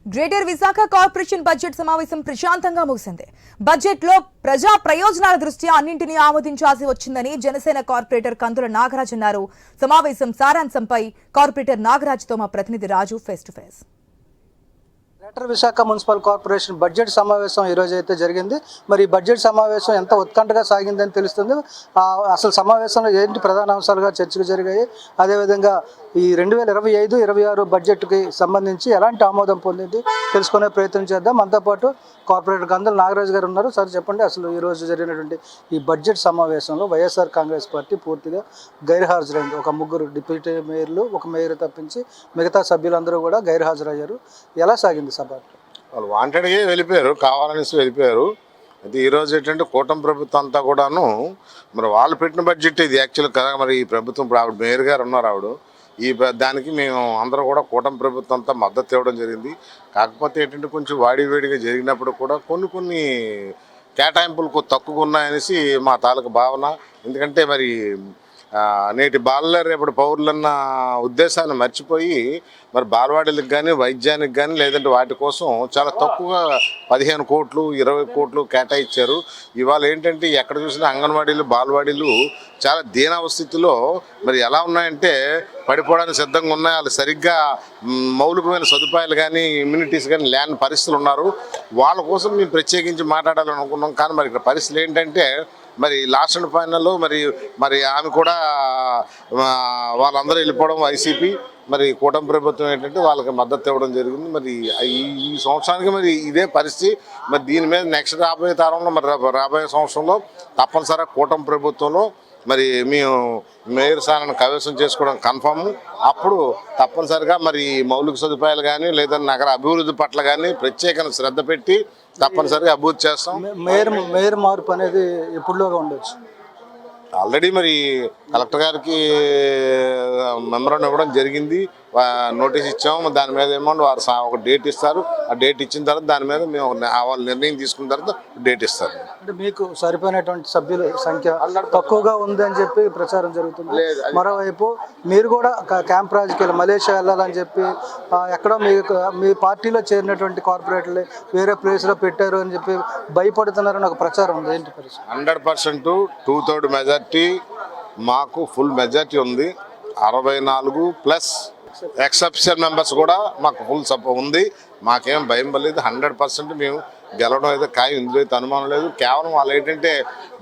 Greater Visakha corporation budget సమావేశం ప్రశాంతంగా ముగిసింది. బడ్జెట్ లో ప్రజా ప్రయోజనాల దృష్ట్యా అన్నింటినీ ఆమోదించాల్సి వచ్చిందని జనసేన కార్పొరేటర్ కందుల నాగరాజ్ అన్నారు. సమావేశం సారాంశంపై కార్పొరేటర్ నాగరాజ్ తో మా ప్రతినిధి Raju face to face. Greater Visakha municipal corporation budget సమావేశం ఈ రోజు అయితే జరిగింది. మరి ఈ బడ్జెట్ సమావేశం ఎంత ఉత్కంఠగా సాగిందని తెలుస్తుంది. అసలు సమావేశంలో ఏంటి ప్రధాన అంశాలుగా చర్చలు జరిగాయి, అదేవిధంగా ఈ 2025-26 బడ్జెట్కి సంబంధించి ఎలాంటి ఆమోదం పొందింది తెలుసుకునే ప్రయత్నం చేద్దాం. మనతో పాటు కార్పొరేటర్ కందుల నాగరాజ్ గారు ఉన్నారు. సార్ చెప్పండి, అసలు ఈరోజు జరిగినటువంటి ఈ బడ్జెట్ సమావేశంలో వైఎస్ఆర్ కాంగ్రెస్ పార్టీ పూర్తిగా గైర్హాజరైంది. ఒక ముగ్గురు డిప్యూటీ మేయర్లు, ఒక మేయర్ తప్పించి మిగతా సభ్యులందరూ కూడా గైర్హాజరయ్యారు. ఎలా సాగింది సభ? వాళ్ళు వాంటెడ్గా వెళ్ళిపోయారు, కావాలనేసి వెళ్ళిపోయారు. అయితే ఈరోజు ఏంటంటే కూటమి ప్రభుత్వం అంతా కూడాను మరి వాళ్ళు పెట్టిన బడ్జెట్ ఇది యాక్చువల్ కదా. మరి ఈ ప్రభుత్వం ఇప్పుడు ఆవిడ మేయర్ గారు ఉన్నారు, ఆవిడ దానికి మేము అందరూ కూడా కూటమి ప్రభుత్వం అంతా మద్దతు ఇవ్వడం జరిగింది. కాకపోతే ఏంటంటే కొంచెం వాడివేడిగా జరిగినప్పుడు కూడా కొన్ని కేటాయింపులు తక్కువగా ఉన్నాయనేసి మా తాలూకు భావన. ఎందుకంటే మరి నేటి బాలల రేపటి పౌరులన్న ఉద్దేశాన్ని మర్చిపోయి మరి బాలవాడీలకు కానీ వైద్యానికి కానీ లేదంటే వాటి కోసం చాలా తక్కువగా 15 కోట్లు 20 కోట్లు కేటాయించారు. ఇవాళ ఏంటంటే ఎక్కడ చూసినా అంగన్వాడీలు బాలవాడీలు చాలా దీనావస్థితిలో మరి ఎలా ఉన్నాయంటే పడిపోవడానికి సిద్ధంగా ఉన్నాయి. వాళ్ళు సరిగ్గా మౌలికమైన సదుపాయాలు కానీ ఇమ్యూనిటీస్ కానీ లేని పరిస్థితులు ఉన్నారు. వాళ్ళ కోసం మేము ప్రత్యేకించి మాట్లాడాలని అనుకున్నాం. కానీ మరి ఇక్కడ పరిస్థితులు ఏంటంటే మరి లాస్ట్ అండ్ ఫైనల్లో మరి ఆమె కూడా వాళ్ళందరూ వెళ్ళిపోవడం వైసీపీ మరి కూటమి ప్రభుత్వం ఏంటంటే వాళ్ళకి మద్దతు ఇవ్వడం జరిగింది. మరి ఈ సంవత్సరానికి మరి ఇదే పరిస్థితి. మరి దీని మీద నెక్స్ట్ రాబోయే తరంలో మరి రాబోయే సంవత్సరంలో తప్పనిసరిగా కూటమి ప్రభుత్వంలో మరి మేము మేయర్ స్థానాన్ని కైవసం చేసుకోవడం కన్ఫర్మ్. అప్పుడు తప్పనిసరిగా మరి మౌలిక సదుపాయాలు కానీ లేదా నగర అభివృద్ధి పట్ల కానీ ప్రత్యేకంగా శ్రద్ధ పెట్టి తప్పనిసరిగా అభివృద్ధి చేస్తాం. మేయర్ మార్పు అనేది ఎప్పుడులోగా ఉండొచ్చు? ఆల్రెడీ మరి కలెక్టర్ గారికి మెమరాండం ఇవ్వడం జరిగింది, నోటీస్ ఇచ్చాము. దాని మీద ఏమో వారు ఒక డేట్ ఇస్తారు. ఆ డేట్ ఇచ్చిన తర్వాత దాని మీద మేము వాళ్ళు నిర్ణయం తీసుకున్న తర్వాత డేట్ ఇస్తారు. అంటే మీకు సరిపోయినటువంటి సభ్యుల సంఖ్య తక్కువగా ఉంది అని చెప్పి ప్రచారం జరుగుతుంది. మరోవైపు మీరు కూడా క్యాంప్ రాజకీయాలు మలేషియా వెళ్ళాలని చెప్పి ఎక్కడో మీ పార్టీలో చేరినటువంటి కార్పొరేటర్లు వేరే ప్లేస్లో పెట్టారు అని చెప్పి భయపడుతున్నారని ఒక ప్రచారం ఉంది. ఏంటి పరిస్థితి? 100% 2/3 మెజార్టీ మాకు ఫుల్ మెజార్టీ ఉంది. 64+ ఎక్సెప్షన్ మెంబర్స్ కూడా మాకు ఫుల్ సపోర్ట్ ఉంది. మాకేం భయం పడలేదు. 100% మేము గెలవడం అయితే ఖాయం, ఇందులో అయితే అనుమానం లేదు. కేవలం వాళ్ళు ఏంటంటే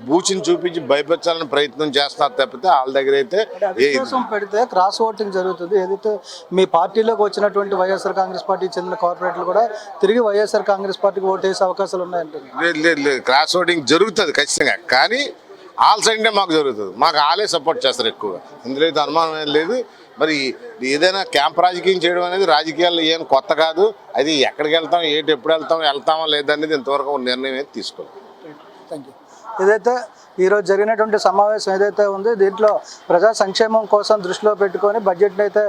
బూచిని చూపించి భయపెట్టాలని ప్రయత్నం చేస్తున్నారు తప్పితే వాళ్ళ దగ్గర అయితే పెడితే క్రాస్ ఓటింగ్ జరుగుతుంది. ఏదైతే మీ పార్టీలోకి వచ్చినటువంటి వైఎస్ఆర్ కాంగ్రెస్ పార్టీకి చెందిన కార్పొరేటర్లు కూడా తిరిగి వైఎస్ఆర్ కాంగ్రెస్ పార్టీకి ఓటు వేసే అవకాశాలు ఉన్నాయంటే లేదు. క్రాస్ ఓటింగ్ జరుగుతుంది ఖచ్చితంగా, కానీ ఆల్ సైడ్నే మాకు జరుగుతుంది. మాకు వాళ్ళే సపోర్ట్ చేస్తారు ఎక్కువగా, ఇందులో అయితే అనుమానం ఏం లేదు. మరి ఏదైనా క్యాంప్ రాజకీయం చేయడం అనేది రాజకీయాల్లో ఏం కొత్త కాదు. అది ఎక్కడికి వెళ్తాం, ఎప్పుడు వెళ్తామా లేదనేది ఇంతవరకు నిర్ణయం అయితే తీసుకోవాలి. Thank you. ఏదైతే ఈరోజు జరిగినటువంటి సమావేశం ఏదైతే ఉంది, దీంట్లో ప్రజా సంక్షేమం కోసం దృష్టిలో పెట్టుకొని బడ్జెట్ని అయితే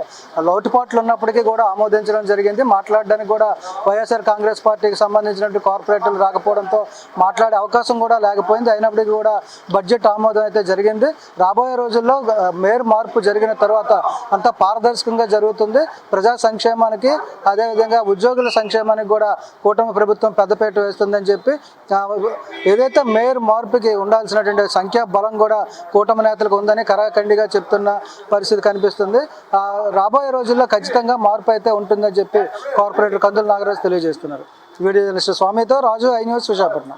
లోటుపాట్లు ఉన్నప్పటికీ కూడా ఆమోదించడం జరిగింది. మాట్లాడడానికి కూడా వైఎస్ఆర్ కాంగ్రెస్ పార్టీకి సంబంధించినటువంటి కార్పొరేటర్లు రాకపోవడంతో మాట్లాడే అవకాశం కూడా లేకపోయింది. అయినప్పటికీ కూడా బడ్జెట్ ఆమోదం అయితే జరిగింది. రాబోయే రోజుల్లో మేయర్ మార్పు జరిగిన తర్వాత అంతా పారదర్శకంగా జరుగుతుంది. ప్రజా సంక్షేమానికి అదేవిధంగా ఉద్యోగుల సంక్షేమానికి కూడా కూటమి ప్రభుత్వం పెద్దపీట వేస్తుందని చెప్పి ఏదైతే మేయర్ మార్పుకి ఉండాల్సినటువంటి సంఖ్యా బలం కూడా కూటమి నేతలకు ఉందని కరాఖండిగా చెప్తున్న పరిస్థితి కనిపిస్తుంది. రాబోయే రోజుల్లో ఖచ్చితంగా మార్పు అయితే ఉంటుందని చెప్పి కార్పొరేటర్ కందుల నాగరాజ్ తెలియజేస్తున్నారు. వీడియో జర్నలిస్ట్ స్వామితో రాజు, ఐ న్యూస్, విశాఖపట్నం.